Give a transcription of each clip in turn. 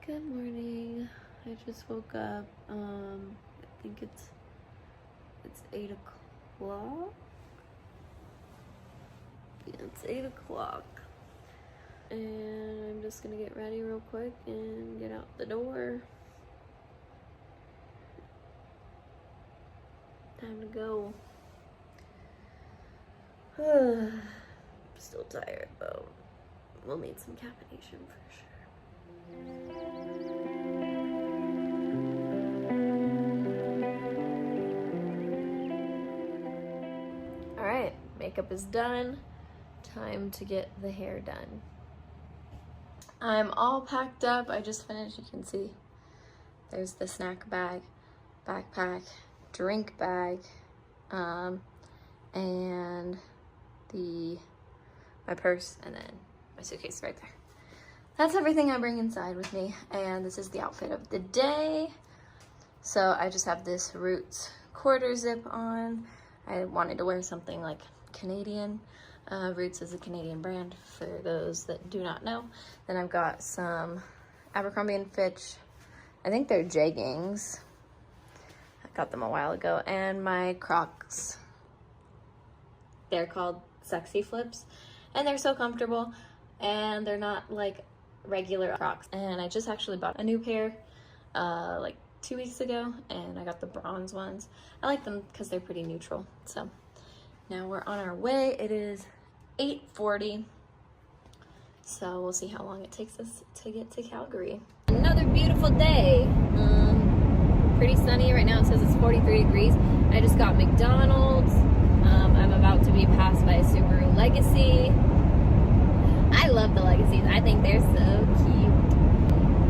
Good morning. I just woke up. I think it's 8 o'clock. Yeah, it's 8 o'clock. And I'm just gonna get ready real quick and get out the door. Time to go. Still tired though. We'll need some caffeination for sure. Alright, makeup is done. Time to get the hair done. I'm all packed up. I just finished, you can see. There's the snack bag, backpack, drink bag, and my purse, and then my suitcase right there. That's everything I bring inside with me, and this is the outfit of the day. So I just have this Roots quarter zip on. I wanted to wear something like Canadian. Roots is a Canadian brand for those that do not know. Then I've got some Abercrombie & Fitch, I think they're jeggings. I got them a while ago, and my Crocs. They're called Sexy Flips, and they're so comfortable, and they're not like regular Crocs. And I just actually bought a new pair like 2 weeks ago, and I got the bronze ones. I like them because they're pretty neutral. So now we're on our way. It is 8:40, so we'll see how long it takes us to get to Calgary. Another beautiful day. Pretty sunny right now. It says it's 43 degrees. I just got McDonald's. I'm about to be passed by a Subaru Legacy. I love the Legacies. I think they're so cute.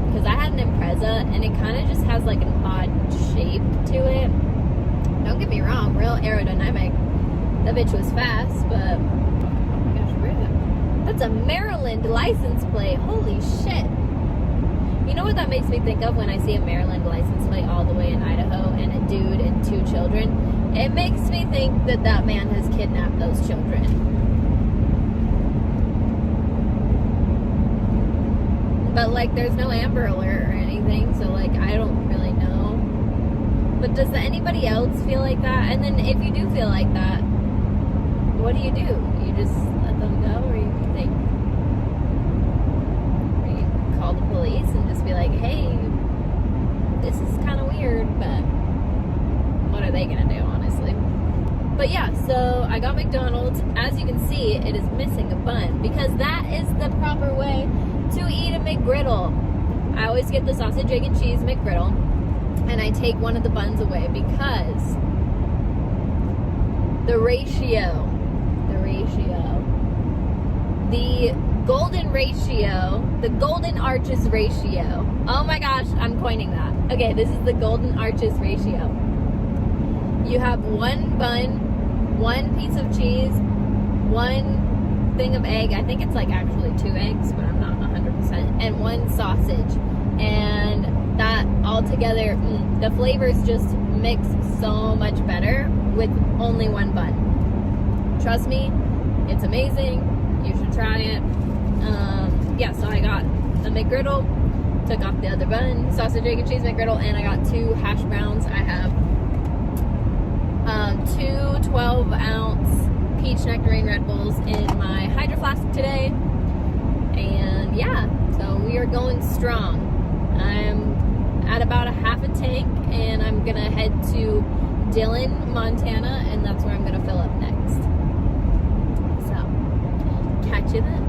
Because I had an Impreza, and it kind of just has like an odd shape to it. Don't get me wrong, real aerodynamic. That bitch was fast, but oh my gosh, where is it? That's a Maryland license plate. Holy shit. You know what that makes me think of when I see a Maryland license plate all the way in Idaho and a dude and 2 children? It makes me think that that man has kidnapped those children. But like there's no Amber Alert or anything, so like I don't really know. But does anybody else feel like that? And then if you do feel like that, what do? You just let them go, or you think, or you call the police and just be like, hey, this is kind of weird, but what are they gonna do, honestly? But yeah, so I got McDonald's. As you can see, it is missing a bun, because that is the proper way to eat a McGriddle. I always get the sausage, egg, and cheese McGriddle, and I take one of the buns away because the ratio, the golden ratio, the golden arches ratio. Oh my gosh, I'm coining that. Okay, this is the golden arches ratio. You have one bun, one piece of cheese, one thing of egg. I think it's like actually 2 eggs, but I'm not 100%. And one sausage. And that all together, the flavors just mix so much better with only one bun. Trust me, it's amazing. You should try it. Yeah, so I got a McGriddle, took off the other bun, sausage, egg, and cheese McGriddle, and I got 2 hash browns. I have 2 12-ounce peach nectarine Red Bulls in my Hydro Flask today. And yeah, so we are going strong. I'm at about a half a tank, and I'm gonna head to Dillon, Montana, and that's where I'm gonna fill up next. So, catch you then.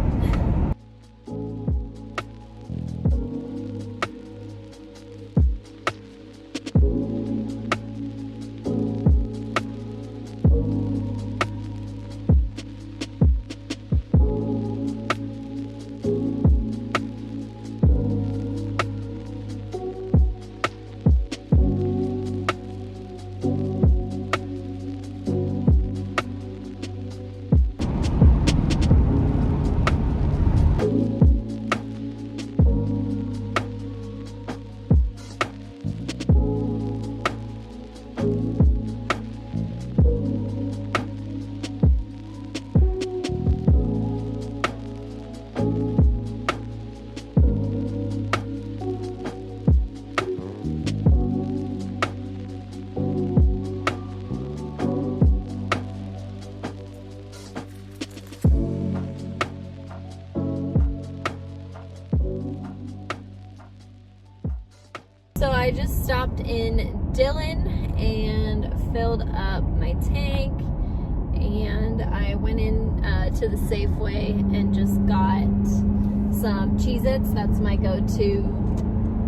So I just stopped in Dillon and filled up my tank, and I went in to the Safeway and just got some Cheez-Its. That's my go-to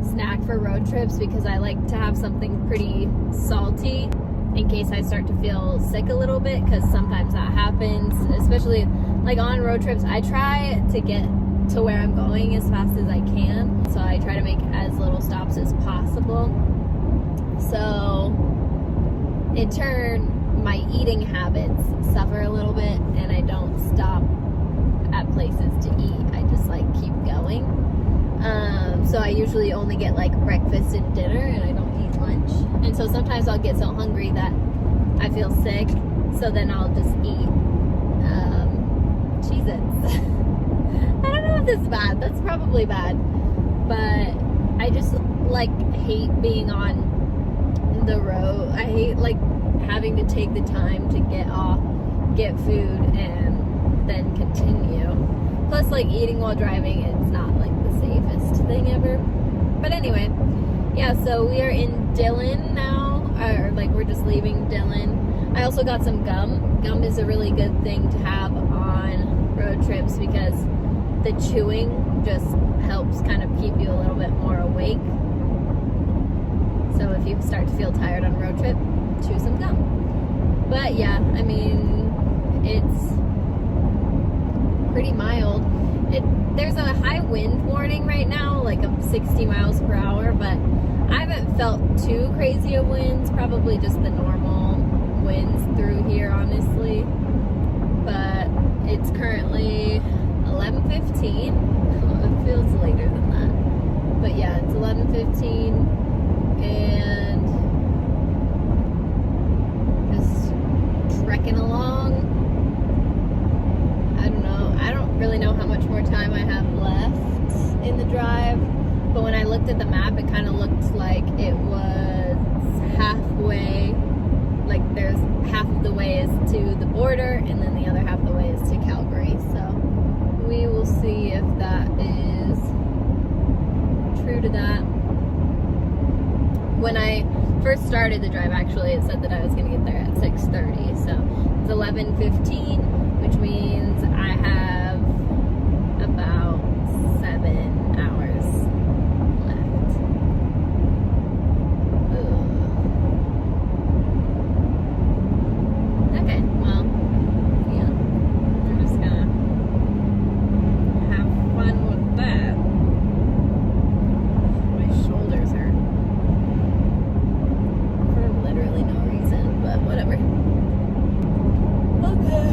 snack for road trips because I like to have something pretty salty in case I start to feel sick a little bit, because sometimes that happens, especially like on road trips. I try to get to where I'm going as fast as I can, so I try to make as little stops as possible. So in turn, my eating habits suffer a little bit, and I don't stop at places to eat. I just like keep going. So I usually only get like breakfast and dinner, and I don't eat lunch. And so sometimes I'll get so hungry that I feel sick, so then I'll just eat Cheez-Its. I don't know if this is bad. That's probably bad. But I just like hate being on the road. I hate like having to take the time to get off, get food, and then continue. Plus, like, eating while driving, it's not like the safest thing ever. But anyway, yeah, so we are in Dillon now, or like we're just leaving Dillon. I also got some gum. Gum is a really good thing to have on road trips because the chewing just helps kind of keep you a little bit more awake. So if you start to feel tired on a road trip, chew some gum. But yeah, I mean, it's pretty mild. There's a high wind warning right now, like 60 miles per hour, but I haven't felt too crazy of winds, probably just the normal winds through here, honestly. But it's currently 11:15. It feels later than that. But yeah, it's 11:15, and just trekking along. I don't know. I don't really know how much more time I have left in the drive, but when I looked at the map, it kind of looked like it was halfway. Like there's half of the way is to the border, and then the other half of the way is to Calgary. So we will see if that is true to that. When I first started the drive, actually, it said that I was going to get there at 6:30. So it's 11:15, which means I have about 7 hours left. Ugh. Okay, well, yeah, I'm just gonna have fun with that. My shoulders hurt for literally no reason, but whatever. Okay.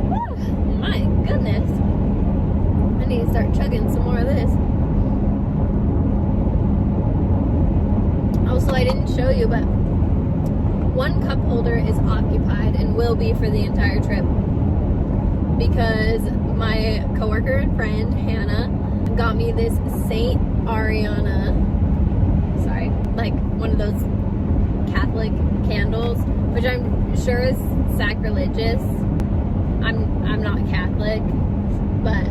Whew, my goodness. I need to start chugging some more of this. Also, I didn't show you, but one cup holder is occupied and will be for the entire trip because my coworker and friend Hannah got me this Saint Ariana, sorry, like one of those Catholic candles, which I'm sure is sacrilegious. I'm not Catholic, but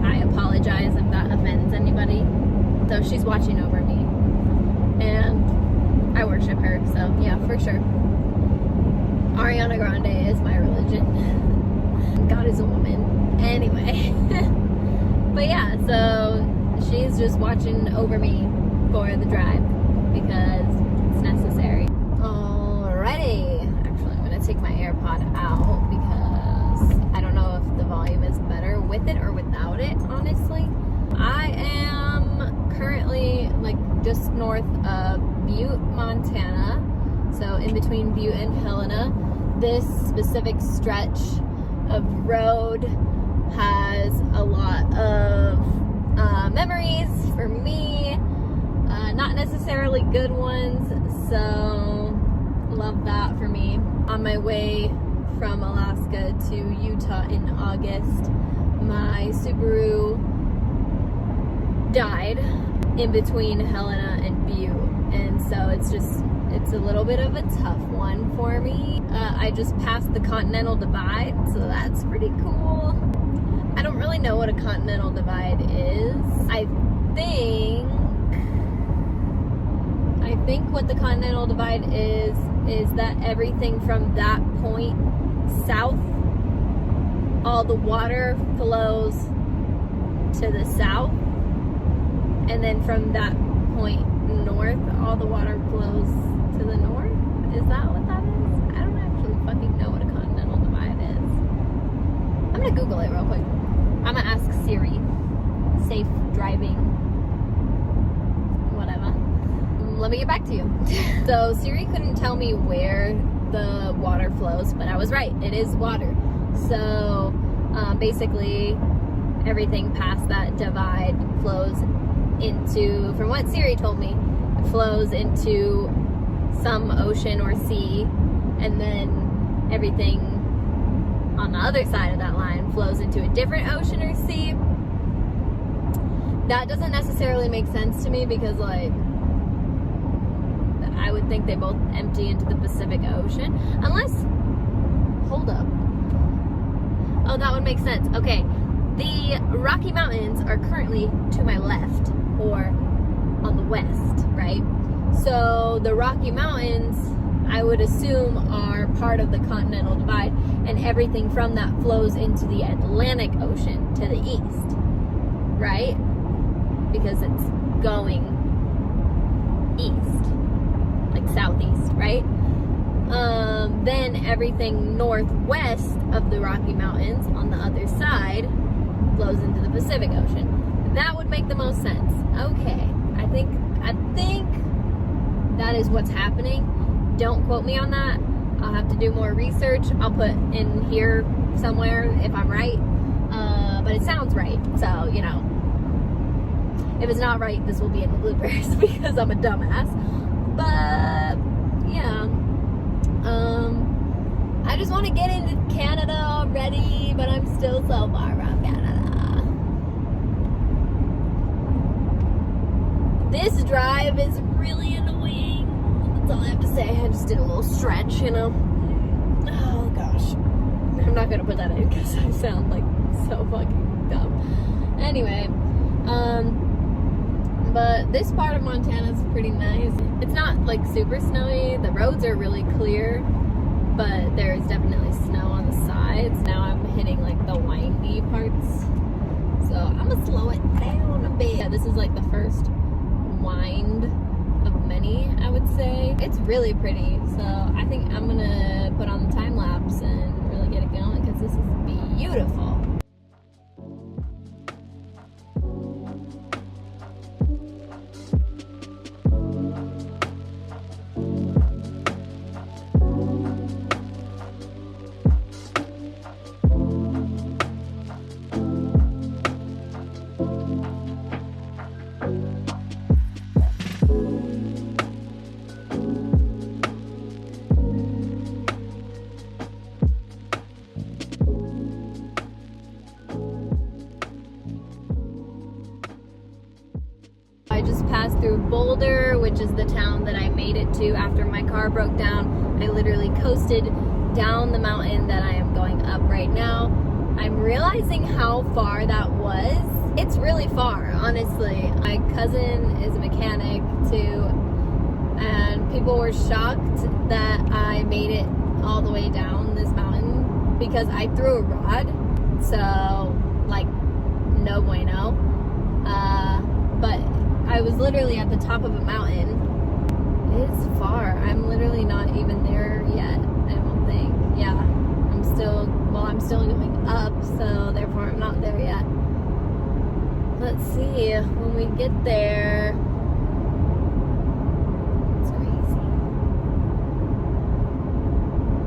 I apologize if that offends anybody. So she's watching over me, and I worship her, so yeah, for sure. Ariana Grande is my religion. God is a woman. Anyway. But yeah, so she's just watching over me for the drive because it's necessary. Alrighty. Actually, I'm going to take my AirPod out because I don't know if the volume is better with it or without it, honestly. I am currently like just north of Butte, Montana. So in between Butte and Helena. This specific stretch of road has a lot of memories for me, not necessarily good ones, so love that for me. On my way from Alaska to Utah in August, my Subaru died in between Helena and Butte, and so it's a little bit of a tough one for me. I just passed the Continental Divide, so that's pretty cool. I don't don't really know what a continental divide is. I think what the continental divide is that everything from that point south, all the water flows to the south, and then from that point north, all the water flows to the north. Is that what that is? I don't actually fucking know what a continental divide is. I'm gonna Google it real quick. I'm gonna ask Siri. Safe driving. Whatever. Let me get back to you. So Siri couldn't tell me where the water flows, but I was right. It is water. So basically everything past that divide flows into, from what Siri told me, it flows into some ocean or sea, and then everything on the other side of that line flows into a different ocean or sea. That doesn't necessarily make sense to me because, like, I would think they both empty into the Pacific Ocean. Unless, hold up. Oh, that would make sense. Okay, the Rocky Mountains are currently to my left, or on the west, right? So the Rocky Mountains, I would assume, are part of the continental divide, and everything from that flows into the Atlantic Ocean to the east, right? Because it's going east, like southeast, right? Then everything northwest of the Rocky Mountains on the other side flows into the Pacific Ocean. That would make the most sense. Okay, I think that is what's happening. Don't quote me on that. I'll have to do more research. I'll put in here somewhere if I'm right. But it sounds right, so, you know. If it's not right, this will be in the bloopers because I'm a dumbass. But, yeah. I just want to get into Canada already, but I'm still so far from Canada. This drive is really annoying. That's all I have to say. I just did a little stretch, you know. Oh, gosh. I'm not going to put that in because I sound like so fucking dumb. Anyway, but this part of Montana is pretty nice. It's not like super snowy. The roads are really clear, but there's definitely snow on the sides. Now I'm hitting like the windy parts, so I'm gonna slow it down a bit. Yeah, this is like the first wind of many, I would say. It's really pretty, so I think I'm gonna put on the time lapse and really get it going because this is beautiful. I just passed through Boulder, which is the town that I made it to after my car broke down. I literally coasted down the mountain that I am going up right now. I'm realizing how far that was. It's really far, honestly. My cousin is a mechanic too, and people were shocked that I made it all the way down this mountain because I threw a rod, so like no bueno. But I was literally at the top of a mountain. It's far. I'm literally not even there yet, I don't think. Yeah, I'm still going up, so therefore I'm not there yet. Let's see, when we get there, it's crazy.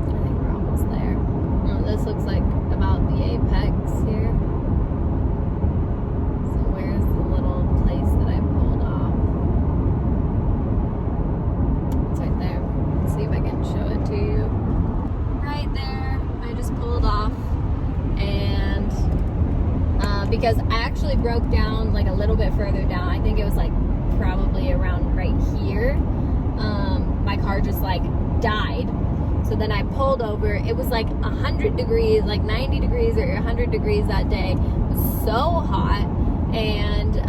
I think we're almost there. Oh, this looks like about the apex here. So where's the little place that I pulled off? It's right there. Let's see if I can show it to you. Right there, I just pulled off, and because I actually broke down like a little bit further down. I think it was like probably around right here. My car just like died So then I pulled over. It was like 100 degrees, like 90 degrees or 100 degrees that day. It was so hot. And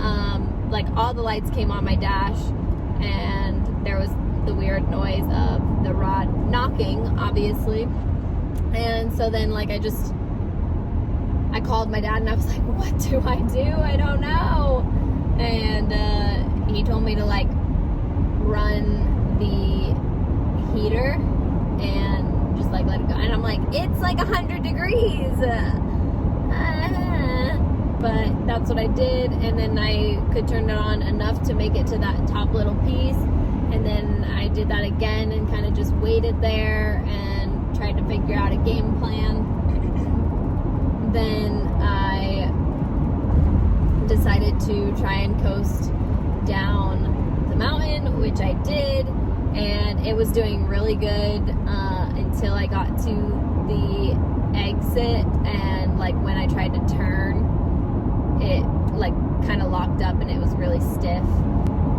like all the lights came on my dash, and there was the weird noise of the rod knocking, obviously. And so then like I called my dad and I was like, what do? I don't know. And he told me to like run the heater and just like let it go. And I'm like, it's like 100 degrees. But that's what I did. And then I could turn it on enough to make it to that top little piece. And then I did that again and kind of just waited there and tried to figure out a game plan. Then I decided to try and coast down the mountain, which I did, and it was doing really good until I got to the exit, and like when I tried to turn, it like kind of locked up and it was really stiff.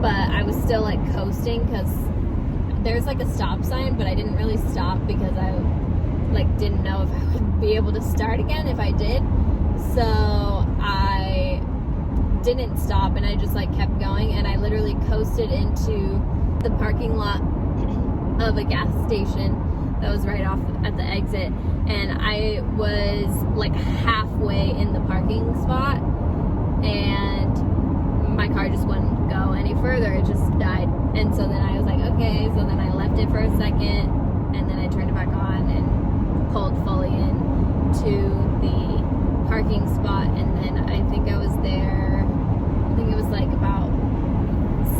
But I was still like coasting because there's like a stop sign, but I didn't really stop because I like didn't know if I would be able to start again if I did. So I didn't stop and I just like kept going, and I literally coasted into the parking lot of a gas station that was right off at the exit, and I was like halfway in the parking spot and my car just wouldn't go any further. It just died. And so then I was like, okay. So then I left it for a second and then I turned it back on and pulled fully in to the parking spot. And then I think I was there, I think it was like about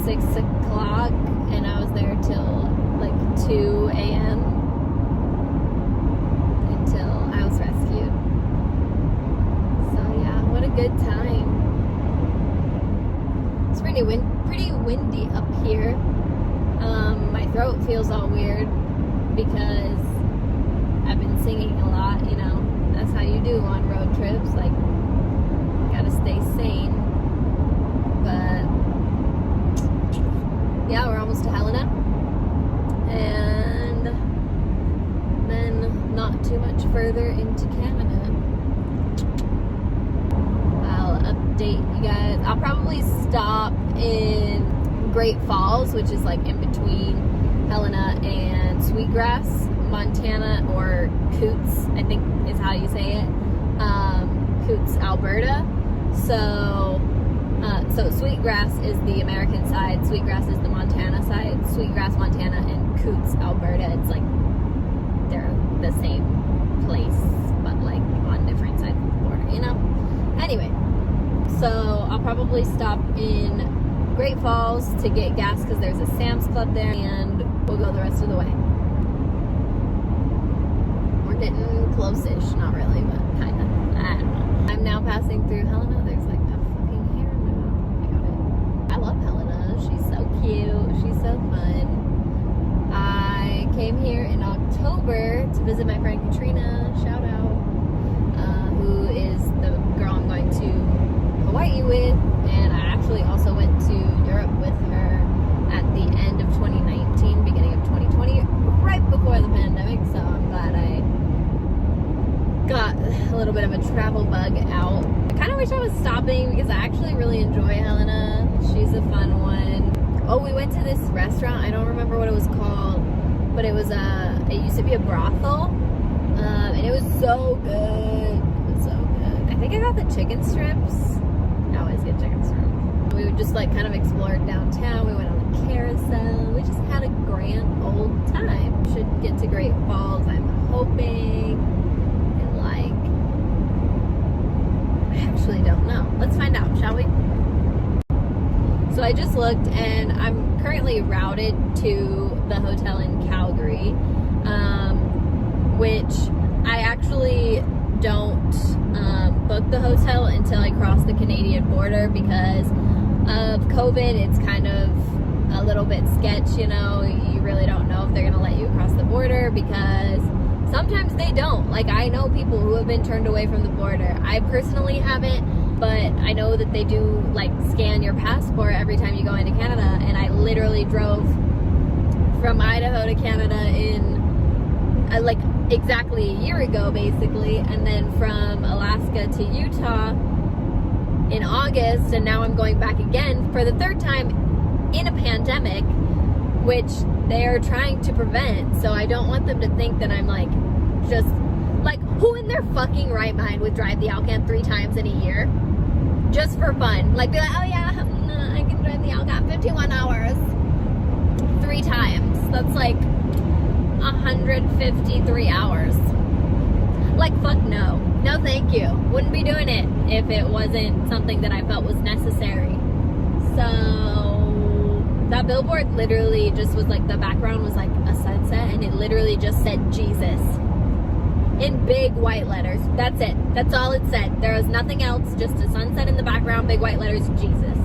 6 o'clock, and I was there till like 2 a.m. until I was rescued. So yeah, what a good time. It's pretty windy up here. My throat feels all weird because I've been singing a lot, you know. That's how you do on road trips. Like, gotta stay sane. But yeah, we're almost to Helena. And then not too much further into Canada. I'll update you guys. I'll probably stop in Great Falls, which is like in between Helena and Sweetgrass, Montana, or Coots, I think is how you say it. Coots, Alberta. So Sweetgrass is the American side, Sweetgrass is the Montana side. Sweetgrass, Montana, and Coots, Alberta, it's like they're the same place, but like on different sides of the border, you know? Anyway, so I'll probably stop in Great Falls to get gas because there's a Sam's Club there, and we'll go the rest of the way. We're getting close-ish, not really, but kind of. I don't know. I'm now passing through Helena. There's like a fucking hair in my mouth. I got it. I love Helena. She's so cute. She's so fun. I came here in October to visit my friend Katrina, shout out, who is the girl I'm going to Hawaii with, and I actually also went to Europe with her at the end of 2019, beginning of 2020, right before the pandemic, so I'm glad I got a little bit of a travel bug out. I kind of wish I was stopping because I actually really enjoy Helena. She's a fun one. Oh, we went to this restaurant, I don't remember what it was called, but it was it used to be a brothel, and it was so good. It was so good. I think I got the chicken strips. I always get chicken strips. We just like kind of explored downtown. We went on the carousel. We just had a grand old time. Should get to Great Falls, I'm hoping. And like, I actually don't know. Let's find out, shall we? So I just looked, and I'm currently routed to the hotel in Calgary, which I actually don't book the hotel until I cross the Canadian border because of COVID. It's kind of a little bit sketch, you know. You really don't know if they're gonna let you across the border because sometimes they don't. Like, I know people who have been turned away from the border. I personally haven't, but I know that they do like scan your passport every time you go into Canada, and I literally drove from Idaho to Canada in like exactly a year ago, basically, and then from Alaska to Utah in August, and now I'm going back again for the third time in a pandemic, which they're trying to prevent. So I don't want them to think that I'm like, just like, who in their fucking right mind would drive the Alcan 3 times in a year just for fun? Like, be like, oh yeah, I can drive the Alcan 51 hours 3 times. That's like 153 hours. Like, fuck no. No thank you. Wouldn't be doing it if it wasn't something that I felt was necessary. So that billboard literally just was like, the background was like a sunset, and it literally just said Jesus in big white letters. That's it. That's all it said. There was nothing else, just a sunset in the background, big white letters, Jesus.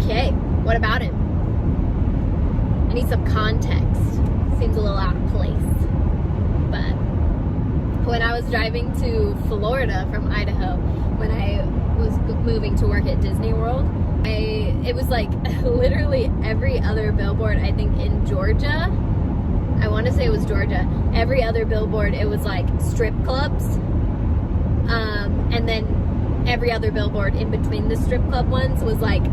Okay, what about him? I need some context. Seems a little out of place. But when I was driving to Florida from Idaho, when I was moving to work at Disney World, it was like literally every other billboard, I think in Georgia, I want to say it was Georgia, every other billboard, it was like strip clubs, and then every other billboard in between the strip club ones was like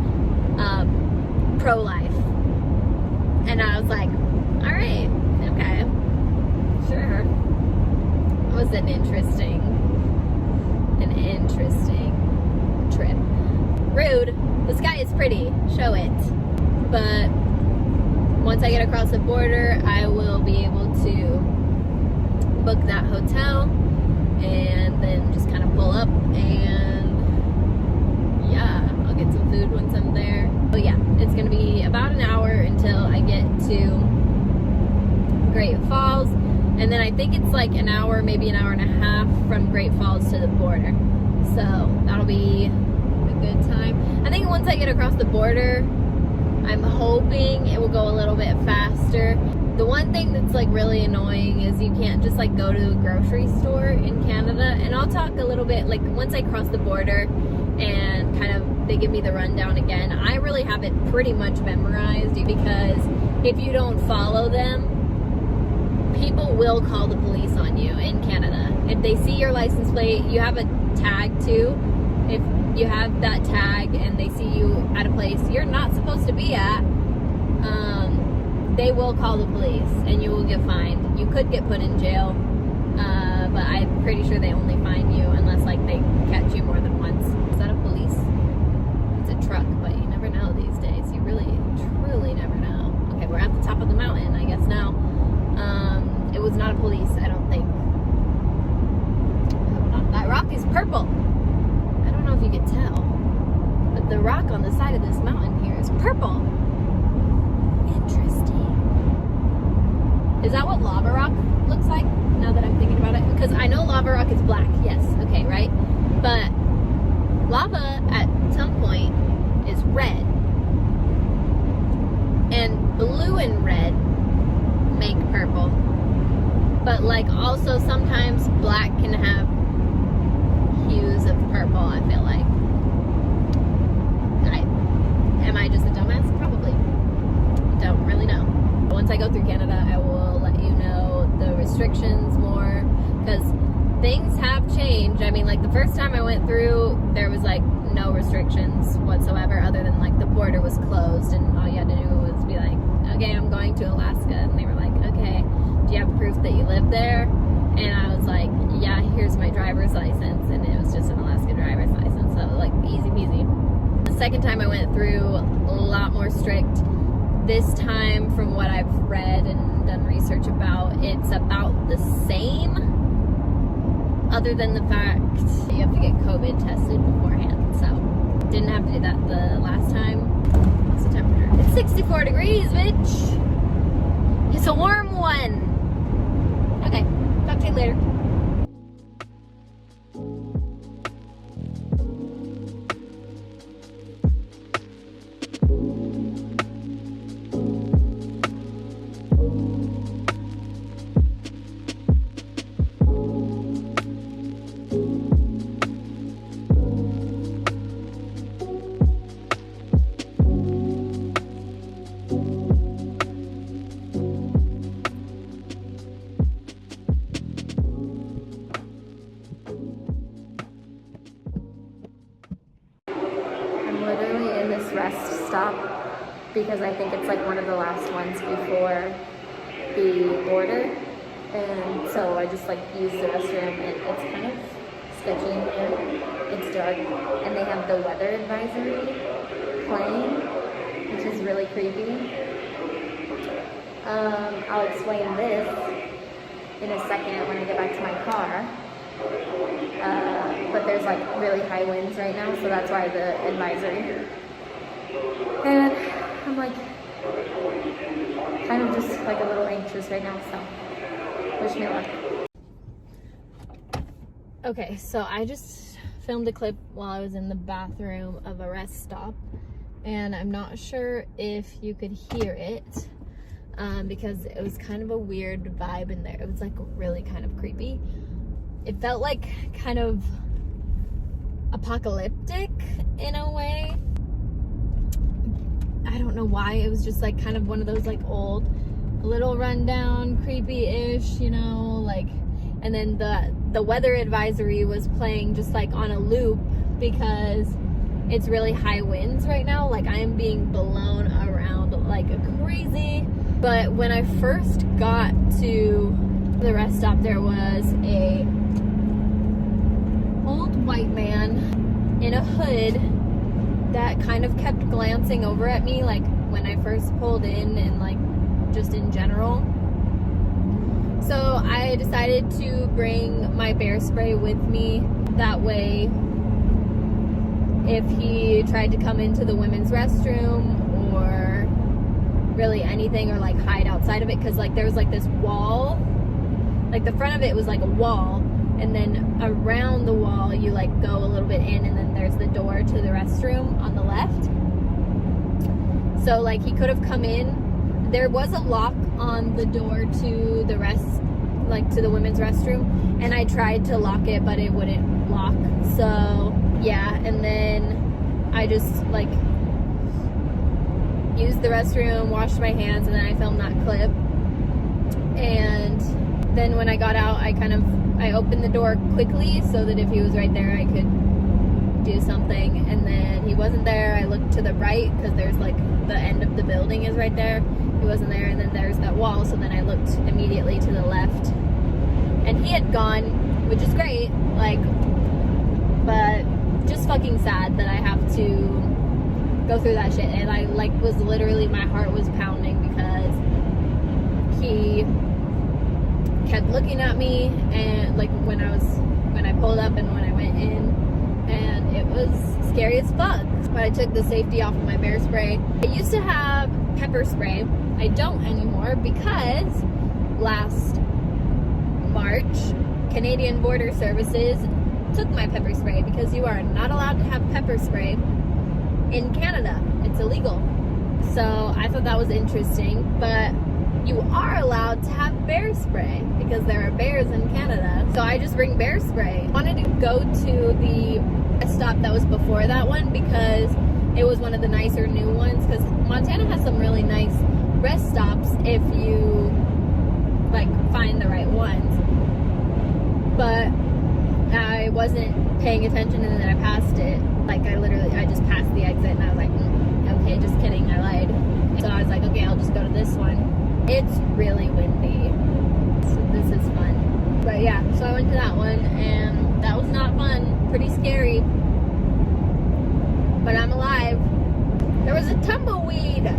pro-life. And I was like, alright, okay, sure. It was an interesting trip. Rude. The sky is pretty, show it. But once I get across the border, I will be able to book that hotel and then just kind of pull up, and yeah, I'll get some food once I'm there. So yeah, it's gonna be about an hour until I get to Great Falls, and then I think it's like an hour, maybe an hour and a half from Great Falls to the border. So that'll be a good time. I think once I get across the border, I'm hoping it will go a little bit faster. The one thing that's like really annoying is you can't just like go to a grocery store in Canada. And I'll talk a little bit, like once I cross the border and kind of they give me the rundown again, I really have it pretty much memorized, because if you don't follow them, people will call the police on you in Canada. If they see your license plate, you have a tag too. If you have that tag and they see you at a place you're not supposed to be at, they will call the police and you will get fined. You could get put in jail, but I'm pretty sure they only fine you unless like they catch you more than once. Is that a police? It's a truck, but you never know these days. You really, truly never know. Okay, we're at the top of the mountain, I guess now. It was not a police, I don't think. That rock is purple. I don't know if you can tell, but the rock on the side of this mountain here is purple. Interesting. Is that what lava rock looks like, now that I'm thinking about it? Because I know lava rock is black, yes, okay, right? But lava at some point is red. And blue and red make purple. But like also sometimes black can have hues of purple, I feel like. Am I just a dumbass? Probably. Don't really know. Once I go through Canada, I will let you know the restrictions more, because things have changed. I mean, like the first time I went through, there was like no restrictions whatsoever, other than like the border was closed and all you had to do was be like, okay, I'm going to Alaska. And they were like, okay, do you have proof that you live there? And I was like, yeah, here's my driver's license. And it was just an Alaska driver's license. So like easy peasy. The second time I went through, a lot more strict. This time, from what I've read and done research about, it's about the same, other than the fact you have to get COVID tested beforehand. So didn't have to do that the last time. What's the temperature? It's 64 degrees, bitch. It's a warm one. Okay, talk to you later. rest stop because I think it's like one of the last ones before the border. And so I just like used the restroom, and it's kind of sketchy in here. It's dark, and they have the weather advisory playing, which is really creepy. I'll explain this in a second when I get back to my car. But there's like really high winds right now, so that's why the advisory. And I'm like kind of just like a little anxious right now, so wish me luck. Okay, so I just filmed a clip while I was in the bathroom of a rest stop, and I'm not sure if you could hear it because it was kind of a weird vibe in there. It was like really kind of creepy. It felt like kind of apocalyptic in a way. I don't know why. It was just like kind of one of those like old, a little rundown, creepy-ish, you know, like, and then the weather advisory was playing just like on a loop because it's really high winds right now. Like I am being blown around like crazy. But when I first got to the rest stop, there was a old white man in a hood that kind of kept glancing over at me, like when I first pulled in and like just in general. So I decided to bring my bear spray with me. That way, if he tried to come into the women's restroom or really anything, or like hide outside of it, because like there was like this wall, like the front of it was like a wall, and then around the wall you like go a little bit in, and then there's the door to the restroom on the left. So like he could have come in. There was a lock on the door to the to the women's restroom, and I tried to lock it, but it wouldn't lock. So yeah, and then I just like used the restroom, washed my hands, and then I filmed that clip. And then when I got out, I opened the door quickly so that if he was right there, I could do something. And then he wasn't there. I looked to the right because there's like the end of the building is right there. He wasn't there, and then there's that wall. So then I looked immediately to the left, and he had gone, which is great. Like, but just fucking sad that I have to go through that shit. And I like was literally, my heart was pounding because he kept looking at me, and like when I pulled up and when I went in, and it was scary as fuck. But I took the safety off of my bear spray. I used to have pepper spray. I don't anymore because last March, Canadian Border Services took my pepper spray because you are not allowed to have pepper spray in Canada. It's illegal. So I thought that was interesting, but you are allowed to have bear spray because there are bears in Canada. So I just bring bear spray. I wanted to go to the rest stop that was before that one because it was one of the nicer new ones, because Montana has some really nice rest stops if you like find the right ones. But I wasn't paying attention, and then I passed it. Like I just passed the exit, and I was like, okay, just kidding, I lied. So I was like, okay, I'll just go to this one. It's really windy, so this is fun. But yeah, so I went to that one, and that was not fun. Pretty scary. But I'm alive. There was a tumbleweed.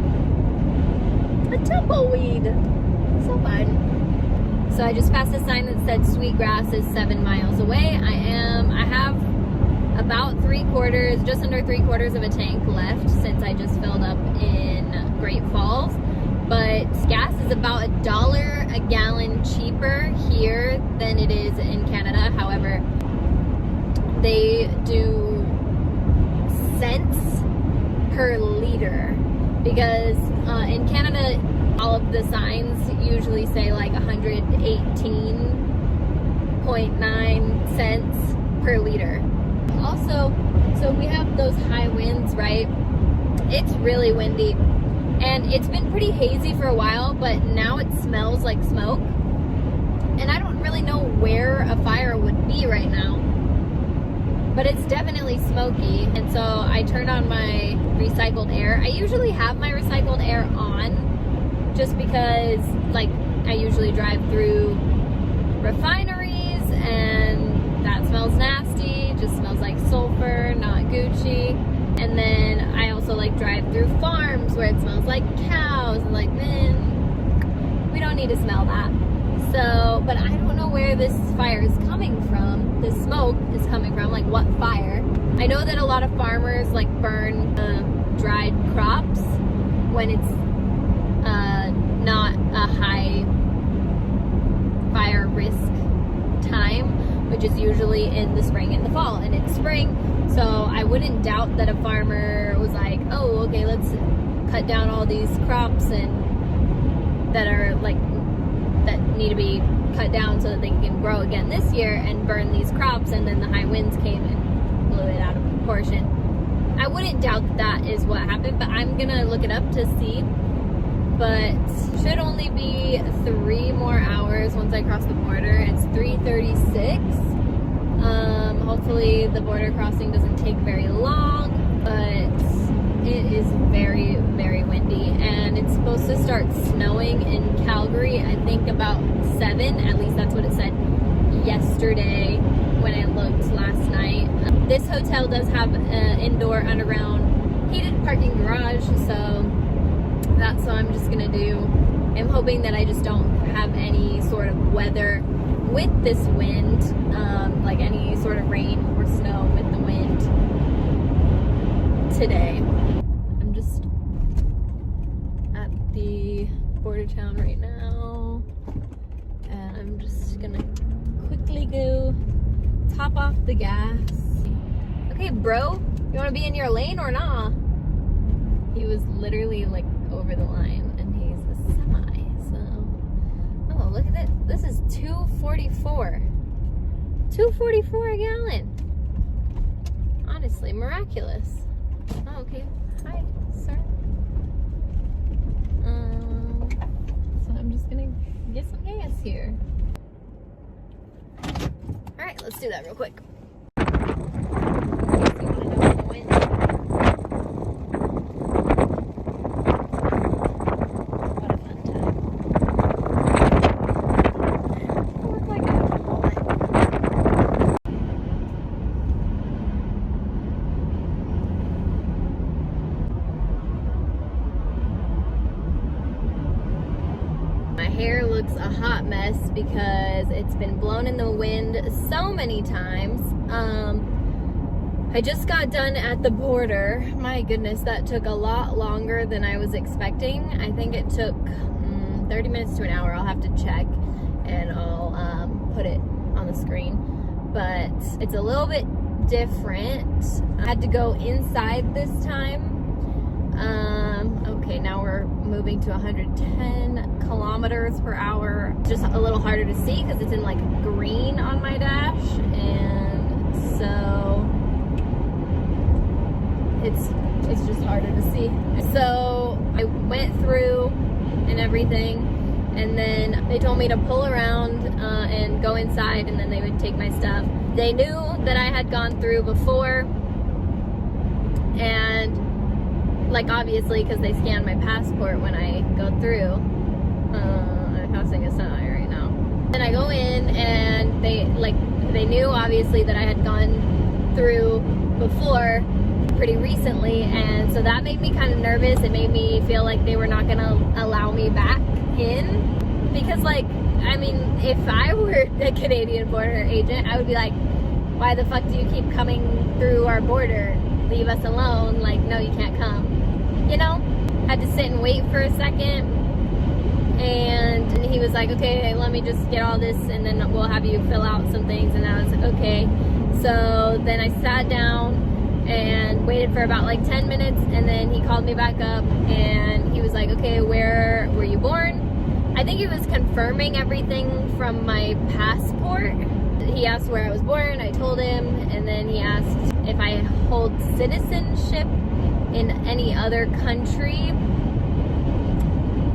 So fun. So I just passed a sign that said Sweetgrass is 7 miles away. I have about just under 3/4 of a tank left since I just filled up in Great Falls. But gas is about $1 a gallon cheaper here than it is in Canada. However, they do cents per liter because in Canada, all of the signs usually say like 118.9 cents per liter. Also, so we have those high winds, right? It's really windy, and it's been pretty hazy for a while, but now it smells like smoke, and I don't really know where a fire would be right now. but it's definitely smoky. And so I turned on my recycled air. I usually have my recycled air on just because, like, I usually drive through refineries and that smells nasty. It just smells like sulfur, not Gucci. And then I also like drive through farms where it smells like cows, and like, man, we don't need to smell that. So, but I don't know where this fire is coming from. This smoke is coming from, like what fire. I know that a lot of farmers like burn dried crops when it's not a high fire risk time, which is usually in the spring and the fall. And it's spring, so I wouldn't doubt that a farmer was like, oh, okay, let's cut down all these crops and that are like, that need to be cut down so that they can grow again this year, and burn these crops, and then the high winds came and blew it out of proportion. I wouldn't doubt that is what happened, but I'm gonna look it up to see. But should only be 3 more hours once I cross the border. It's 3:36. Hopefully the border crossing doesn't take very long, but it is very, very windy, and it's supposed to start snowing in Calgary, I think about 7, at least that's what it said yesterday when I looked last night. This hotel does have an indoor underground heated parking garage, so that's what I'm just gonna do. I'm hoping that I just don't have any sort of weather with this wind, like any sort of rain or snow with the wind today. I'm just at the border town right now, and I'm just gonna quickly go top off the gas. Okay, bro, you wanna be in your lane or not? He was literally like over the line, and he's a semi, so. Oh, look at this. This is $2.44. $2.44 a gallon. Honestly, miraculous. Oh, okay. Hi, sir. So I'm just gonna get some gas here. Alright, let's do that real quick. Hair looks a hot mess because it's been blown in the wind so many times. I just got done at the border. My goodness, that took a lot longer than I was expecting. I think it took 30 minutes to an hour. I'll have to check and I'll put it on the screen. But it's a little bit different. I had to go inside this time. Okay, now we're moving to 110 kilometers per hour. Just a little harder to see because it's in like green on my dash, and so it's just harder to see. So I went through and everything, and then they told me to pull around and go inside, and then they would take my stuff. They knew that I had gone through before, and like obviously because they scan my passport when I go through. I'm passing a semi right now. Then I go in, and they knew obviously that I had gone through before pretty recently, and so that made me kind of nervous. It made me feel like they were not gonna allow me back in, because like, I mean, if I were a Canadian border agent, I would be like, why the fuck do you keep coming through our border? Leave us alone. Like, no, you can't come. You know? Had to sit and wait for a second, and he was like, okay, let me just get all this, and then we'll have you fill out some things. And I was like, okay. So then I sat down and waited for about like 10 minutes, and then he called me back up, and he was like, okay, where were you born? I think he was confirming everything from my passport. He asked where I was born, I told him, and then he asked if I hold citizenship in any other country,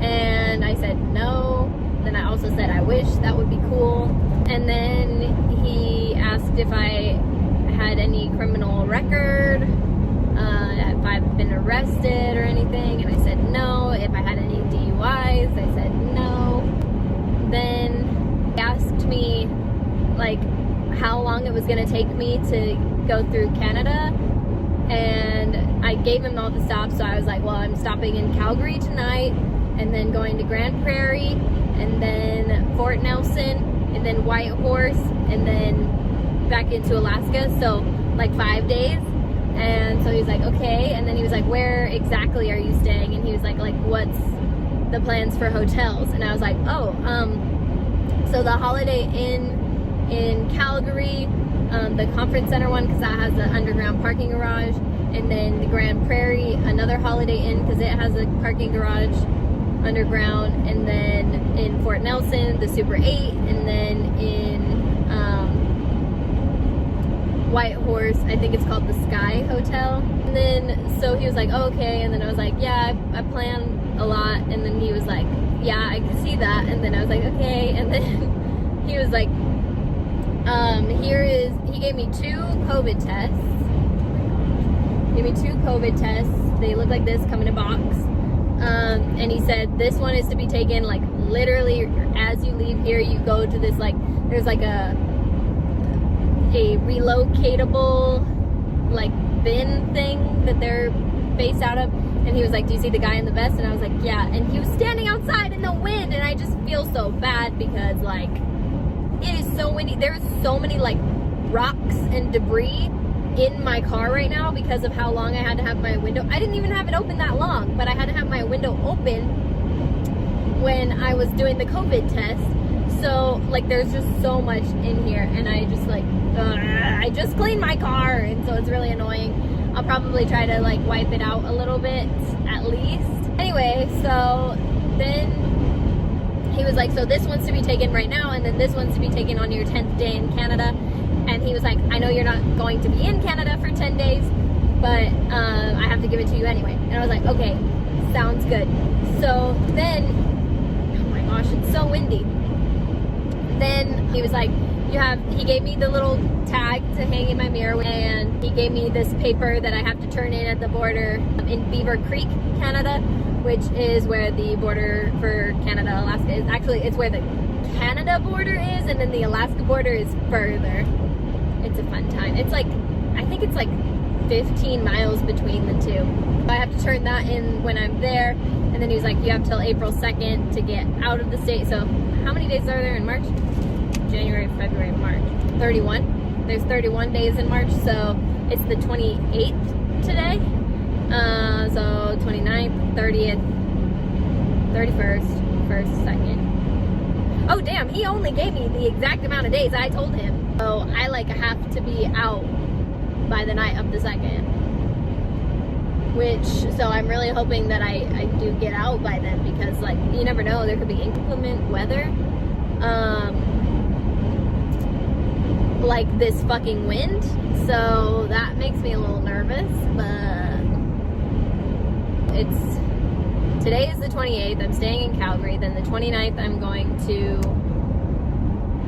and I said no. Then I also said I wish, that would be cool. And then he asked if I had any criminal record, if I've been arrested or anything, and I said no. If I had any DUIs, I said no. Then he asked me like how long it was gonna take me to go through Canada, and I gave him all the stops. So I was like, well, I'm stopping in Calgary tonight, and then going to Grand Prairie, and then Fort Nelson, and then Whitehorse, and then back into Alaska. So like 5 days. And so he's like, okay. And then he was like, where exactly are you staying? And he was like, what's the plans for hotels? And I was like, oh, so the Holiday Inn in Calgary, the conference center one, because that has an underground parking garage, and then the Grand Prairie, another Holiday Inn, because it has a parking garage underground, and then in Fort Nelson, the Super 8, and then in Whitehorse, I think it's called the Sky Hotel. And then, so he was like, oh, okay. And then I was like, yeah, I plan a lot. And then he was like, yeah, I can see that. And then I was like, okay. And then he was like, he gave me 2 COVID tests. He gave me 2 COVID tests. They look like this, come in a box. And he said, this one is to be taken, like, literally as you leave here, you go to this, like, there's like a relocatable like bin thing that they're based out of. And he was like, do you see the guy in the vest? And I was like, yeah. And he was standing outside in the wind, and I just feel so bad because like it is so windy. There's so many like rocks and debris in my car right now because of how long I had to have my window. I didn't even have it open that long, but I had to have my window open when I was doing the COVID test. So like there's just so much in here, and I just like I just cleaned my car, and so it's really annoying. I'll probably try to like wipe it out a little bit at least. Anyway, so then he was like, so this one's to be taken right now, and then this one's to be taken on your 10th day in Canada. And he was like, I know you're not going to be in Canada for 10 days, but I have to give it to you anyway. And I was like, okay, sounds good. So then, oh my gosh, it's so windy. Then he was like, he gave me the little tag to hang in my mirror, and he gave me this paper that I have to turn in at the border in Beaver Creek, Canada, which is where the border for Canada, Alaska is. Actually, it's where the Canada border is, and then the Alaska border is further. It's a fun time. It's like, I think it's like 15 miles between the two. I have to turn that in when I'm there, and then he was like, you have till April 2nd to get out of the state. So how many days are there in March? January, February, March. 31. There's 31 days in March, so it's the 28th today. So 29th, 30th, 31st, 1st, 2nd. Oh damn, he only gave me the exact amount of days I told him. So I like have to be out by the night of the 2nd. So I'm really hoping that I do get out by then, because like you never know, there could be inclement weather. Like this fucking wind, so that makes me a little nervous. But today is the 28th. I'm staying in Calgary. Then the 29th I'm going to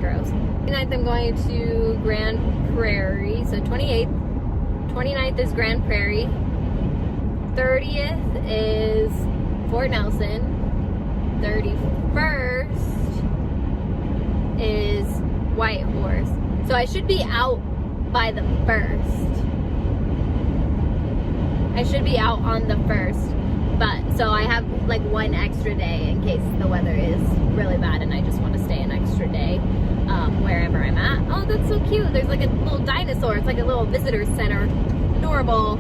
29th I'm going to Grand Prairie. So 29th is Grand Prairie. 30th is Fort Nelson. 31st is Whitehorse. So I should be out by the 1st. I should be out on the 1st. But, so I have like 1 extra day in case the weather is really bad and I just want to stay an extra day wherever I'm at. Oh, that's so cute. There's like a little dinosaur. It's like a little visitor center. Adorable.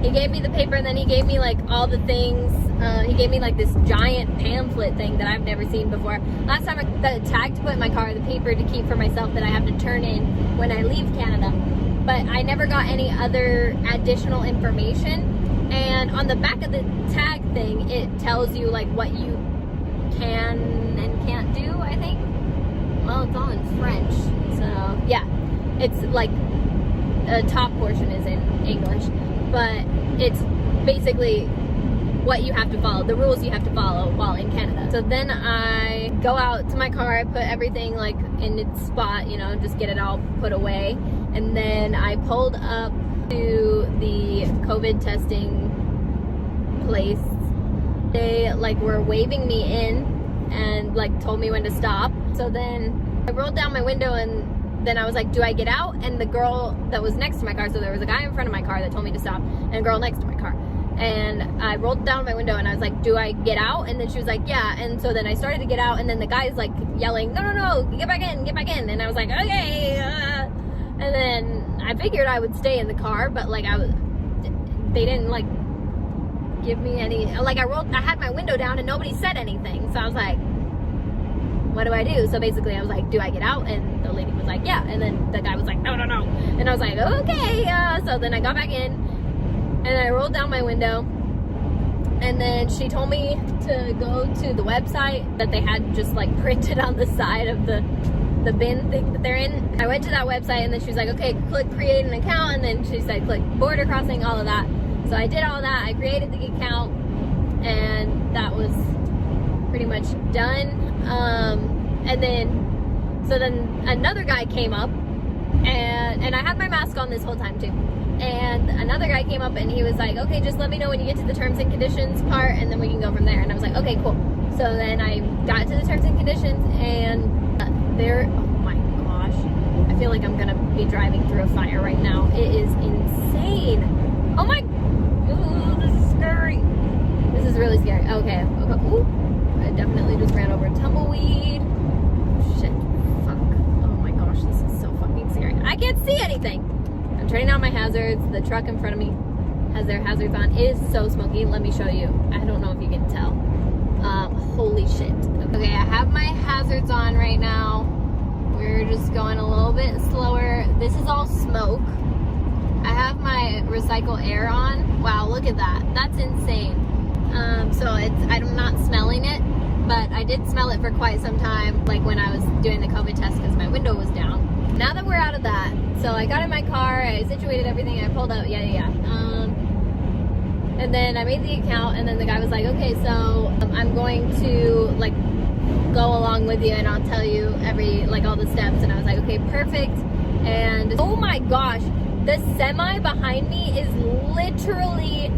He gave me the paper, and then he gave me like all the things. He gave me like this giant pamphlet thing that I've never seen before. Last time, the tag to put in my car, the paper to keep for myself that I have to turn in when I leave Canada. But I never got any other additional information. And on the back of the tag thing, it tells you like what you can and can't do, I think. Well, it's all in French. So yeah, it's like the top portion is in English. But it's basically what you have to follow, the rules you have to follow while in Canada. So then I go out to my car, I put everything like in its spot, you know, just get it all put away. And then I pulled up to the COVID testing place. They like were waving me in and like told me when to stop. So then I rolled down my window and then I was like, do I get out? And the girl that was next to my car, so there was a guy in front of my car that told me to stop and a girl next to my car. And I rolled down my window and I was like, do I get out? And then she was like, yeah. And so then I started to get out and then the guy's like yelling, no, get back in, get back in. And I was like, okay. And then I figured I would stay in the car, but like they didn't like give me any, like I had my window down and nobody said anything. So I was like, what do I do? So basically I was like, do I get out? And the lady was like, yeah. And then the guy was like, no. And I was like, okay. So then I got back in and I rolled down my window. And then she told me to go to the website that they had just like printed on the side of the bin thing that they're in. I went to that website and then she was like, okay, click create an account. And then she said, click border crossing, all of that. So I did all that. I created the account and that was pretty much done. And then another guy came up and I had my mask on this whole time too. And another guy came up and he was like, okay, just let me know when you get to the terms and conditions part and then we can go from there. And I was like, okay, cool. So then I got to the terms and conditions and oh my gosh, I feel like I'm gonna be driving through a fire right now. It is insane. Oh my, ooh, this is scary. This is really scary. Okay. Ooh, I definitely just ran over a tumbleweed. Shit, fuck. Oh my gosh, this is so fucking scary. I can't see anything. I'm turning on my hazards. The truck in front of me has their hazards on. It is so smoky. Let me show you. I don't know if you can tell. Holy shit. Okay, I have my hazards on right now. We're just going a little bit slower. This is all smoke. I have my recycle air on. Wow, look at that. That's insane. So I'm not smelling it, but I did smell it for quite some time, like when I was doing the COVID test because my window was down. Now that we're out of that, so I got in my car, I situated everything, I pulled out, and then I made the account, and then the guy was like, okay, so I'm going to like go along with you and I'll tell you all the steps. And I was like, okay, perfect. And oh my gosh, the semi behind me is literally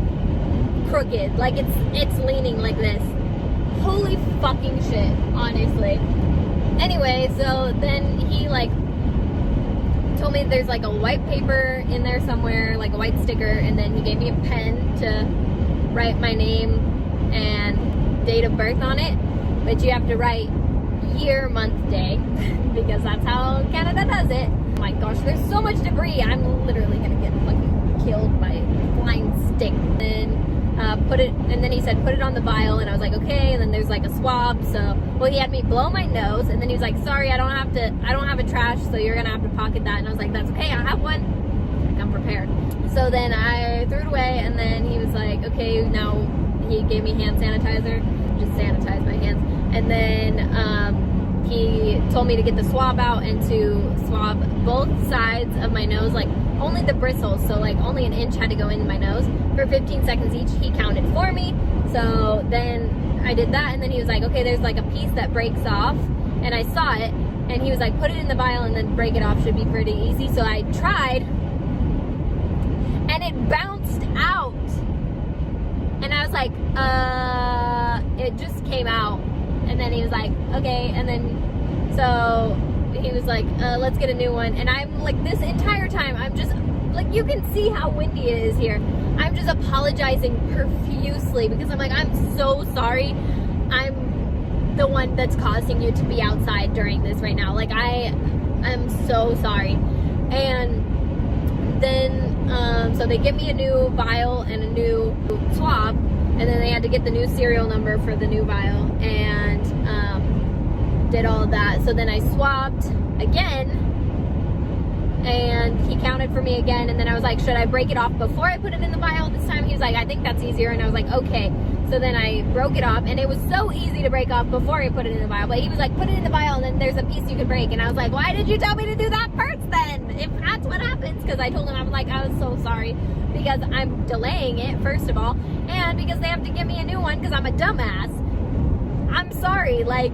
crooked. Like it's leaning like this. Holy fucking shit, honestly. Anyway, so then he like told me there's like a white paper in there somewhere, like a white sticker, and then he gave me a pen to write my name and date of birth on it, but you have to write year, month, day, because that's how Canada does it. Oh my gosh, there's so much debris. I'm literally gonna get fucking killed by a flying stick. And then he said put it on the vial, and I was like, okay. And then there's like a swab. So well, he had me blow my nose, and then he was like, sorry, I don't have a trash, so you're gonna have to pocket that. And I was like, that's okay, I have one. Like, I'm prepared. So then I threw it away, and then he was like, okay, now he gave me hand sanitizer, just sanitize my hands. And then he told me to get the swab out and to swab both sides of my nose, like only the bristles, so like only an inch had to go in my nose for 15 seconds each. He counted for me. So then I did that, and then he was like, okay, there's like a piece that breaks off, and I saw it, and he was like, put it in the vial and then break it off, should be pretty easy. So I tried, and it bounced out, and I was like, it just came out. And then he was like, okay. And then so he was like, let's get a new one. And I'm like, this entire time I'm just like, you can see how windy it is here. I'm just apologizing profusely because I'm like, I'm so sorry. I'm the one that's causing you to be outside during this right now. Like, I'm so sorry. And then so they give me a new vial and a new swab, and then they had to get the new serial number for the new vial, and did all of that. So then I swabbed again, and he counted for me again, and then I was like, should I break it off before I put it in the vial this time? He was like, I think that's easier. And I was like, okay. So then I broke it off, and it was so easy to break off before I put it in the vial, but he was like, put it in the vial and then there's a piece you could break. And I was like, why did you tell me to do that first then, if that's what happens? Because I told him, I was like, I was so sorry because I'm delaying it, first of all, and because they have to give me a new one because I'm a dumbass. I'm sorry, like.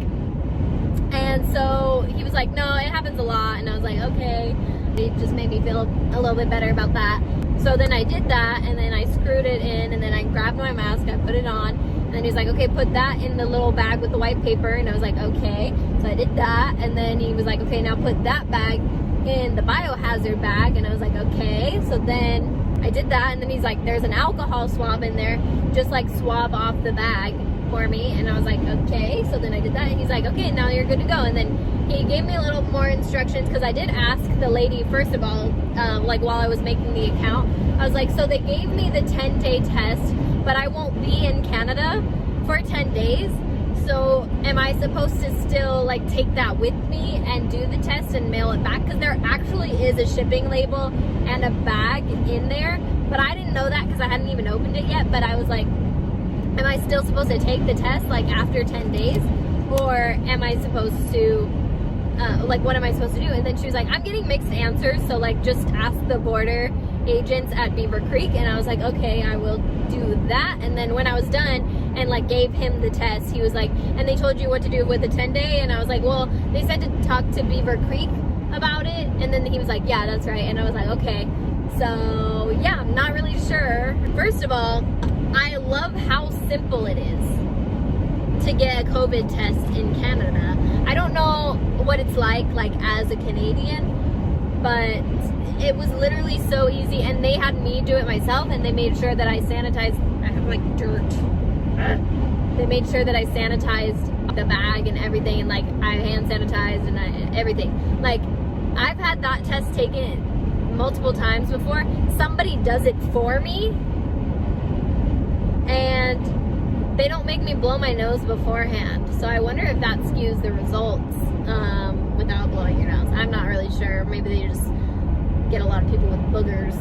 And so he was like, no, it happens a lot. And I was like, okay. It just made me feel a little bit better about that. So then I did that, and then I screwed it in, and then I grabbed my mask, I put it on, and then he's like, okay, put that in the little bag with the white paper, and I was like, okay. So I did that, and then he was like, okay, now put that bag in the biohazard bag, and I was like, okay. So then I did that, and then he's like, there's an alcohol swab in there, just like swab off the bag for me, and I was like, okay. So then I did that, and he's like, okay, now you're good to go. And then he gave me a little more instructions, because I did ask the lady, first of all, like while I was making the account, I was like, so they gave me the 10-day test, but I won't be in Canada for 10 days. So am I supposed to still like take that with me and do the test and mail it back? Because there actually is a shipping label and a bag in there, but I didn't know that because I hadn't even opened it yet. But I was like, am I still supposed to take the test like after 10 days? Or am I supposed to, like what am I supposed to do? And then she was like, I'm getting mixed answers, so like just ask the border agents at Beaver Creek. And I was like, okay, I will do that. And then when I was done and like gave him the test, he was like, and they told you what to do with the 10-day? And I was like, well, they said to talk to Beaver Creek about it. And then he was like, yeah, that's right. And I was like, okay. So yeah, I'm not really sure. First of all, I love how simple it is to get a COVID test in Canada. I don't know what it's like as a Canadian, but it was literally so easy, and they had me do it myself, and they made sure that I sanitized. I have like dirt. They made sure that I sanitized the bag and everything, and like I hand sanitized and everything. Like I've had that test taken multiple times before. Somebody does it for me, and they don't make me blow my nose beforehand. So I wonder if that skews the results without blowing your nose. I'm not really sure. Maybe they just get a lot of people with boogers.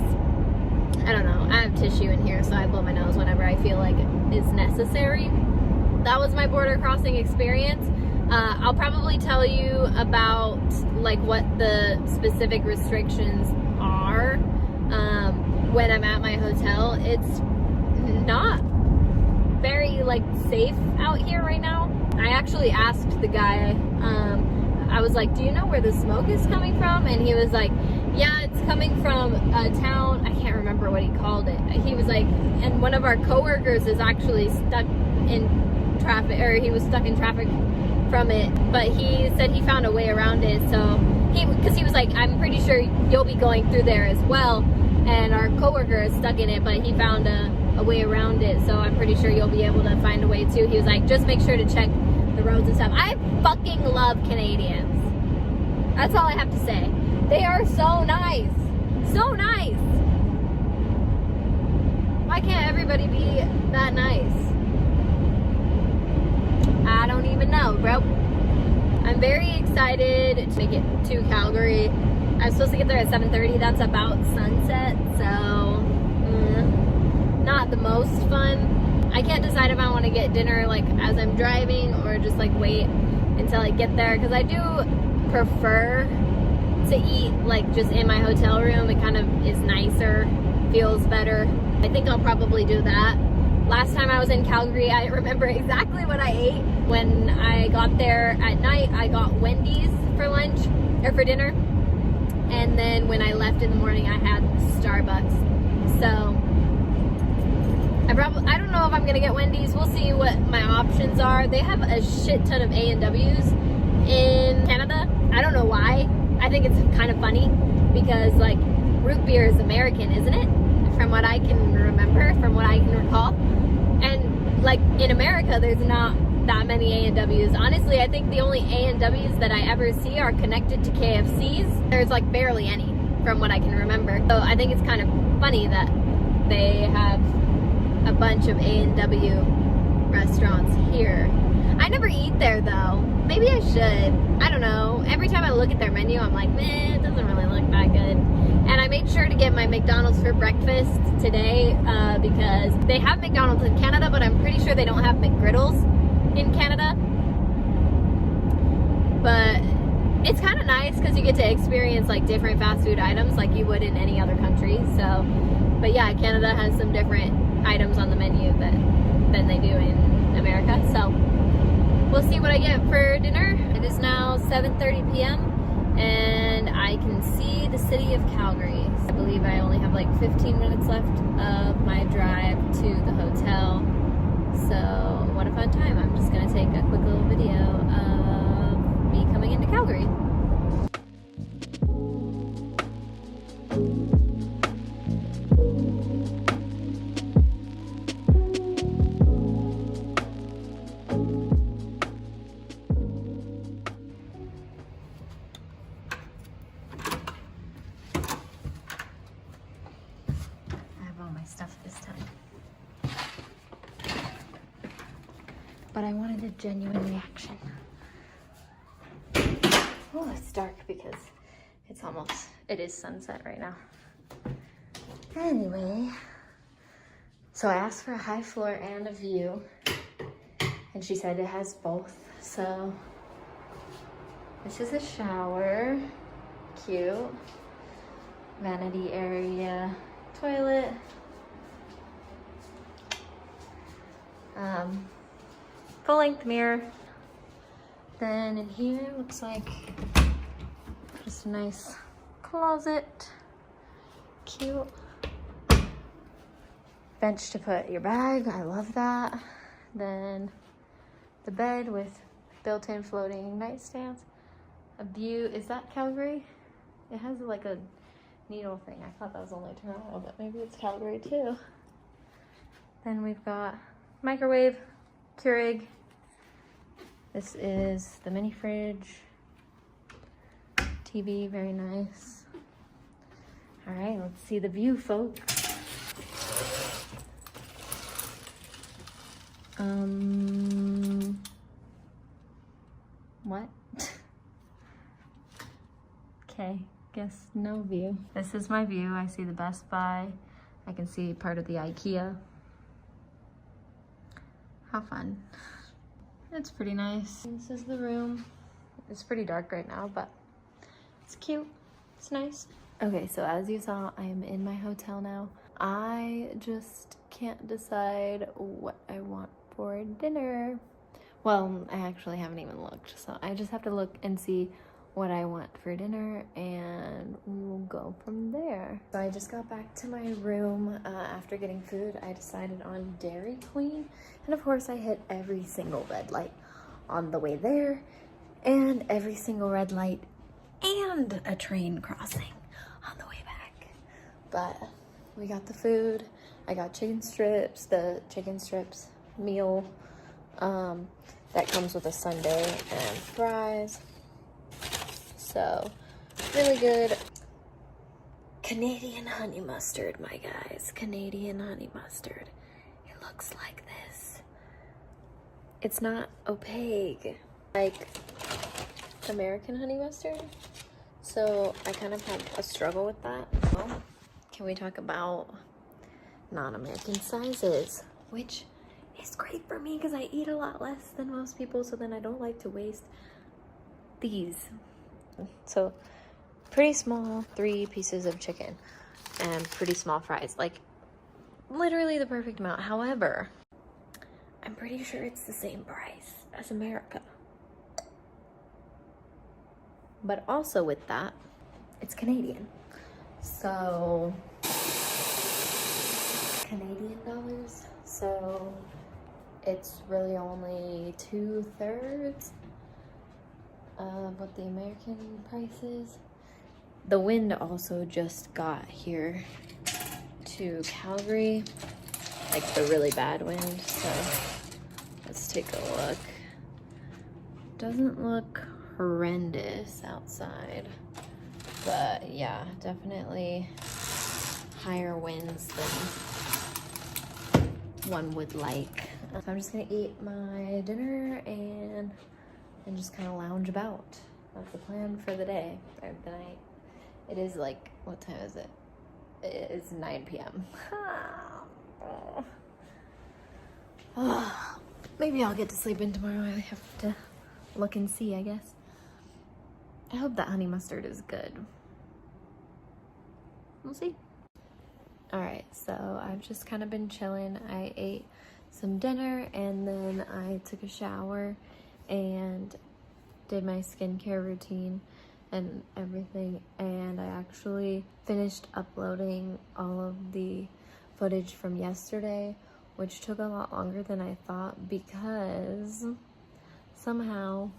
I don't know. I have tissue in here, so I blow my nose whenever I feel like it's necessary. That was my border crossing experience. I'll probably tell you about like what the specific restrictions are when I'm at my hotel. It's not very like safe out here right now. I actually asked the guy, I was like, do you know where the smoke is coming from? And he was like, yeah, it's coming from a town, I can't remember what he called it. He was like, and one of our coworkers is actually stuck in traffic, or he was stuck in traffic from it, but he said he found a way around it. So because he was like, I'm pretty sure you'll be going through there as well, and our coworker is stuck in it, but he found a way around it, so I'm pretty sure you'll be able to find a way too. He was like, just make sure to check the roads and stuff. I fucking love Canadians. That's all I have to say. They are so nice. So nice. Why can't everybody be that nice? I don't even know, bro. I'm very excited to make it to Calgary. I'm supposed to get there at 7:30. That's about sunset, so not the most fun. I can't decide if I want to get dinner like as I'm driving or just like wait until I get there, because I do prefer to eat like just in my hotel room. It kind of is nicer, feels better. I think I'll probably do that. Last time I was in Calgary, I remember exactly what I ate. When I got there at night, I got Wendy's for lunch, or for dinner. And then when I left in the morning, I had Starbucks. So I don't know if I'm gonna get Wendy's. We'll see what my options are. They have a shit ton of A&Ws in Canada. I don't know why. I think it's kind of funny because like root beer is American, isn't it? From what I can remember, from what I can recall. And like in America, there's not that many A&Ws. Honestly, I think the only A&Ws that I ever see are connected to KFCs. There's like barely any from what I can remember. So I think it's kind of funny that they have a bunch of A&W restaurants here. I never eat there though. Maybe I should. I don't know. Every time I look at their menu, I'm like, man, it doesn't really look that good. And I made sure to get my McDonald's for breakfast today because they have McDonald's in Canada, but I'm pretty sure they don't have McGriddles in Canada. But it's kind of nice because you get to experience like different fast food items like you would in any other country. So, but yeah, Canada has some different items on the menu than they do in America. So we'll see what I get for dinner. It is now 7:30 p.m. and I can see the city of Calgary. I believe I only have like 15 minutes left of my drive to the hotel. So what a fun time. I'm just gonna take a quick little video of me coming into Calgary. Stuff this time, but I wanted a genuine reaction. Oh, it's dark because it is sunset right now. Anyway, so I asked for a high floor and a view, and she said it has both. So this is a shower, cute, vanity area, toilet. Full-length mirror. Then in here looks like just a nice closet. Cute. Bench to put your bag. I love that. Then the bed with built-in floating nightstands. A view. Is that Calgary? It has like a needle thing. I thought that was only Toronto, but maybe it's Calgary too. Then we've got microwave, Keurig. This is the mini fridge. TV, very nice. All right, let's see the view, folks. What? Okay, guess no view. This is my view. I see the Best Buy. I can see part of the IKEA. How fun. It's pretty nice. This is the room. It's pretty dark right now, but it's cute. It's nice. Okay, so as you saw, I am in my hotel now. I just can't decide what I want for dinner. Well, I actually haven't even looked, so I just have to look and see what I want for dinner, and we'll go from there. So I just got back to my room after getting food. I decided on Dairy Queen, and of course I hit every single red light on the way there, and every single red light and a train crossing on the way back. But we got the food. I got chicken strips, the chicken strips meal that comes with a sundae and fries. So, really good. Canadian honey mustard, my guys. Canadian honey mustard. It looks like this. It's not opaque like American honey mustard. So, I kind of had a struggle with that. Well, can we talk about non-American sizes? Which is great for me because I eat a lot less than most people, so then I don't like to waste these. So pretty small 3 pieces of chicken and pretty small fries, like literally the perfect amount. However, I'm pretty sure it's the same price as America, but also with that, it's Canadian, so Canadian dollars, so it's really only 2/3 of what the American price is. The wind also just got here to Calgary, like the really bad wind, so let's take a look. Doesn't look horrendous outside, but yeah, definitely higher winds than one would like. So I'm just gonna eat my dinner and just kind of lounge about. That's the plan for the day, or the night. It is like, what time is it? It is 9 p.m. Maybe I'll get to sleep in tomorrow. I have to look and see, I guess. I hope that honey mustard is good. We'll see. All right, so I've just kind of been chilling. I ate some dinner and then I took a shower and did my skincare routine. and everything, and I actually finished uploading all of the footage from yesterday, which took a lot longer than I thought because somehow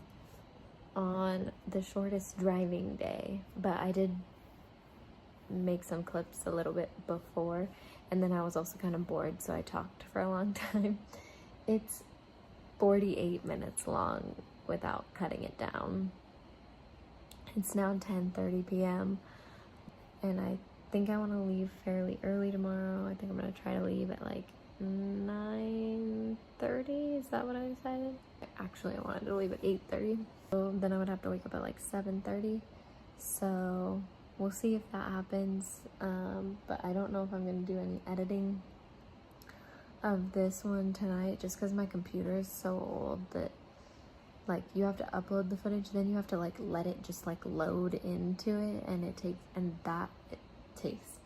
on the shortest driving day, but I did make some clips a little bit before, and then I was also kind of bored, so I talked for a long time. It's 48 minutes long without cutting it down. It's now 10:30 p.m. and I think I want to leave fairly early tomorrow. I think I'm going to try to leave at like 9:30. Is that what I decided? Actually, I wanted to leave at 8:30. So then I would have to wake up at like 7:30. So we'll see if that happens. But I don't know if I'm going to do any editing of this one tonight just because my computer is so old that like you have to upload the footage, then you have to like let it just like load into it, and it takes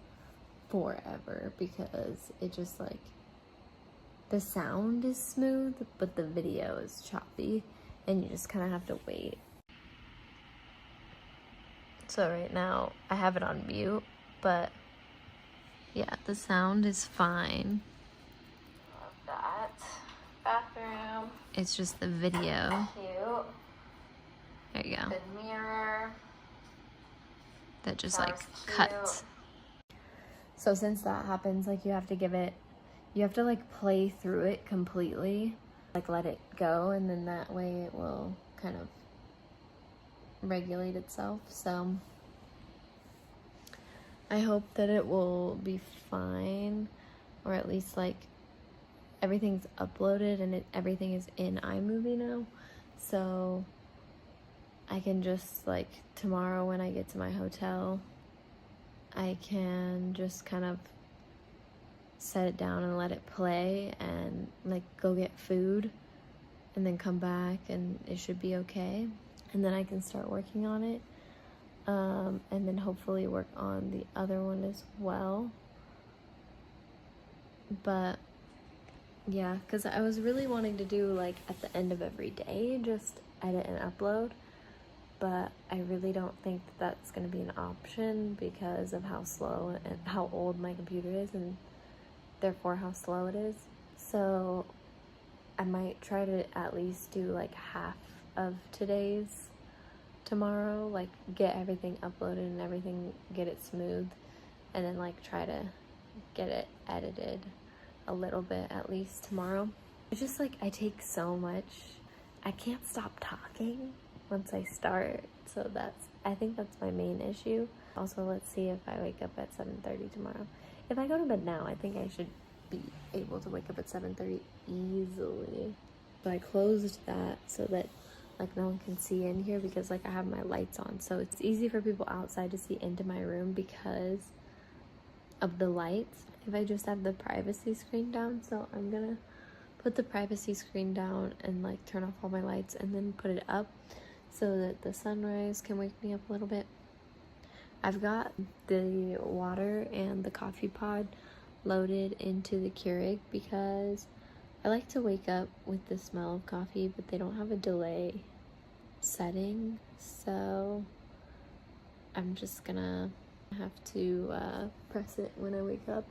forever because it just like the sound is smooth but the video is choppy and you just kind of have to wait. So right now I have it on mute, but yeah, the sound is fine. Love that. Bathroom. It's just the video. Cute. There you go. Good mirror. That just That like was cute. cuts. So since that happens, like you have to like play through it completely, like let it go, and then that way it will kind of regulate itself. So I hope that it will be fine, or at least like everything's uploaded and everything is in iMovie now. So I can just like tomorrow when I get to my hotel, I can just kind of set it down and let it play and like go get food and then come back and it should be okay. And then I can start working on it. And then hopefully work on the other one as well. But yeah, because I was really wanting to do like at the end of every day, just edit and upload. But I really don't think that's going to be an option because of how slow and how old my computer is, and therefore how slow it is. So I might try to at least do like half of today's tomorrow, like get everything uploaded and everything, get it smooth, and then like try to get it edited a little bit at least tomorrow. It's just like I take so much, I can't stop talking once I start, so I think that's my main issue. Also, let's see if I wake up at 7:30 tomorrow. If I go to bed now, I think I should be able to wake up at 7:30 easily. So I closed that so that like no one can see in here, because like I have my lights on, so it's easy for people outside to see into my room because of the lights if I just have the privacy screen down. So I'm gonna put the privacy screen down and like turn off all my lights and then put it up so that the sunrise can wake me up a little bit. I've got the water and the coffee pod loaded into the Keurig because I like to wake up with the smell of coffee, but they don't have a delay setting, so I'm just gonna have to press it when I wake up,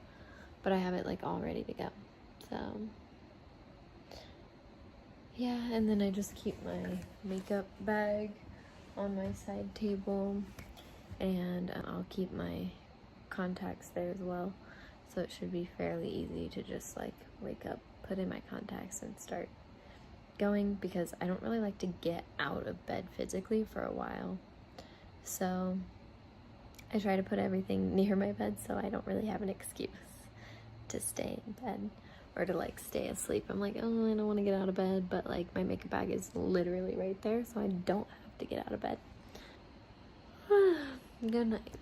but I have it like all ready to go. So yeah, and then I just keep my makeup bag on my side table, and I'll keep my contacts there as well, so it should be fairly easy to just like wake up, put in my contacts, and start going, because I don't really like to get out of bed physically for a while. So I try to put everything near my bed so I don't really have an excuse to stay in bed or to like stay asleep. I'm like, oh, I don't want to get out of bed, but like my makeup bag is literally right there, so I don't have to get out of bed. Good night.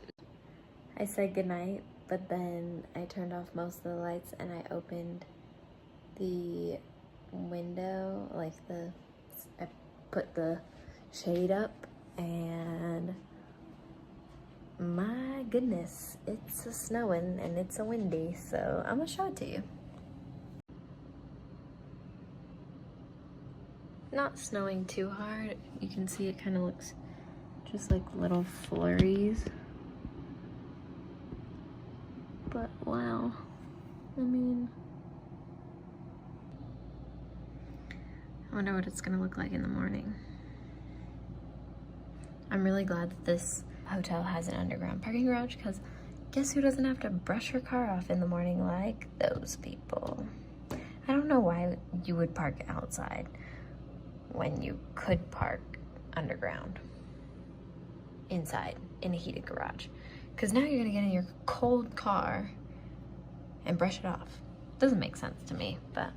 I said good night, but then I turned off most of the lights and I opened the window, like I put the shade up, and my goodness, it's a snowing and it's a windy, so I'm gonna show it to you. Not snowing too hard. You can see it kind of looks just like little flurries. But wow, I mean, I wonder what it's gonna look like in the morning. I'm really glad that this hotel has an underground parking garage, because guess who doesn't have to brush her car off in the morning like those people? I don't know why you would park outside when you could park underground, inside, in a heated garage. Because now you're gonna get in your cold car and brush it off. Doesn't make sense to me, but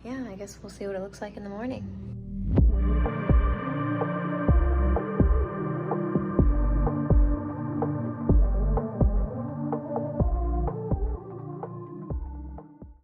yeah, I guess we'll see what it looks like in the morning.